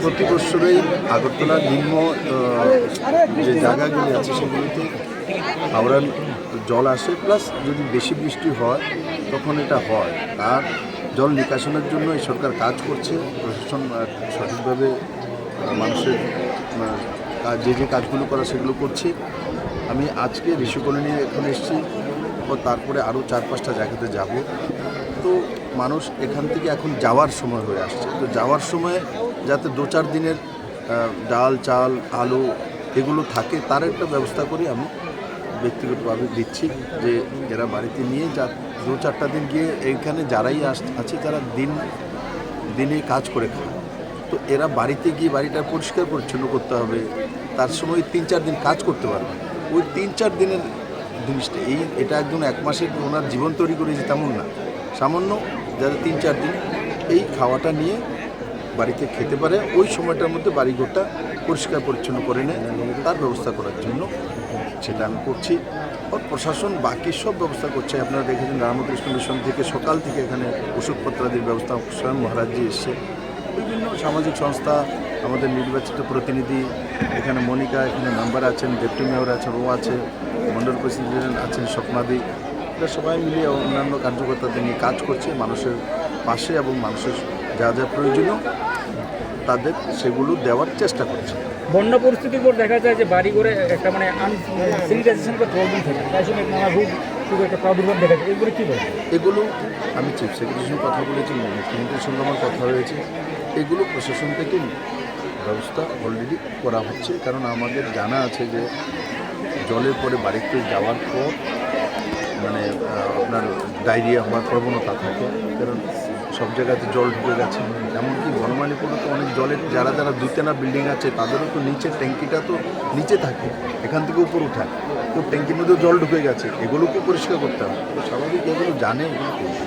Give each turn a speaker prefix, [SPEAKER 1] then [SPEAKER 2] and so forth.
[SPEAKER 1] প্রতি বছরই আগরতলার নিম্ন যে জায়গাগুলি আছে সেগুলিতে হাওড়ার জল আসে, প্লাস যদি বেশি বৃষ্টি হয় তখন এটা হয়। আর জল নিকাশনের জন্য এই সরকার কাজ করছে, প্রশাসন সঠিকভাবে মানুষের যে যে কাজগুলো করা সেগুলো করছে। আমি আজকে ঋষি কলোনি এখন এসেছি, ও তারপরে আরও 4-5টা জায়গাতে যাব। তো মানুষ এখান থেকে এখন যাওয়ার সময় হয়ে আসছে, তো যাওয়ার সময় যাতে 2-4 দিনের ডাল, চাল, আলু এগুলো থাকে তার একটা ব্যবস্থা করে আমি ব্যক্তিগতভাবে দিচ্ছি, যে এরা বাড়িতে নিয়ে যা 2-4টা দিন গিয়ে এইখানে যারাই আছে তারা দিনে কাজ করে খায়। তো এরা বাড়িতে গিয়ে বাড়িটা পরিষ্কার পরিচ্ছন্ন করতে হবে, তার সময় 3-4 দিন কাজ করতে পারবে। ওই 3-4 দিনের জিনিসটা এটা একদম 1 মাসের ওনার জীবন তৈরি করেছে তেমন না, সামান্য যারা 3-4 দিন এই খাওয়াটা নিয়ে বাড়িতে খেতে পারে, ওই সময়টার মধ্যে বাড়িঘরটা পরিষ্কার পরিচ্ছন্ন করে নেয়, তার ব্যবস্থা করার জন্য সেটা আমি করছি। আর প্রশাসন বাকি সব ব্যবস্থা করছে। আপনারা দেখেছেন রামকৃষ্ণ মিশন থেকে সকাল থেকে এখানে ওষুধপত্রাদির ব্যবস্থা স্বয়ং মহারাজজি এসছে। বিভিন্ন সামাজিক সংস্থা, আমাদের নির্বাচিত প্রতিনিধি, এখানে মনিকা, এখানে মেম্বার আছেন, ডেপুটি মেয়র আছেন, ও আছে, মন্ডল প্রেসিডেন্ট আছেন স্বপ্নাদি, এরা সবাই মিলিয়ে অন্যান্য কার্যকর্তাদের নিয়ে কাজ করছে মানুষের পাশে, এবং মানুষের যা যা প্রয়োজনীয় তাদের সেগুলো দেওয়ার চেষ্টা করছে।
[SPEAKER 2] বন্যা পরিস্থিতির পর দেখা যায় যে বাড়ি করে একটা মানে স্যানিটাইজেশন বা প্রবলেম থাকে, তাই জন্য নানা রোগ একটা প্রাদুর্ভাব দেখা যায়। এগুলো কী বলবো?
[SPEAKER 1] এগুলো আমি চিফ সেক্রেটারির সঙ্গে কথা বলেছি, মুখ্যমন্ত্রীর সঙ্গে আমার কথা হয়েছে, এগুলো প্রশাসন থেকে ব্যবস্থা অলরেডি করা হচ্ছে। কারণ আমাদের জানা আছে যে জলের পরে বাড়িতে যাওয়ার পর মানে আপনার ডায়রিয়া হওয়ার প্রবণতা থাকে, কারণ সব জায়গাতে জল ঢুকে গেছে। এমনকি বনমালীপুরে তো অনেক জলের যারা 2-3 বিল্ডিং আছে তাদেরও তো নিচে ট্যাঙ্কিটা তো নিচে থাকে, এখান থেকে উপর উঠায়, তো ট্যাঙ্কির মধ্যেও জল ঢুকে গেছে, এগুলোকে পরিষ্কার করতে হবে। তো স্বাভাবিক এগুলো জানে, এগুলো করবে।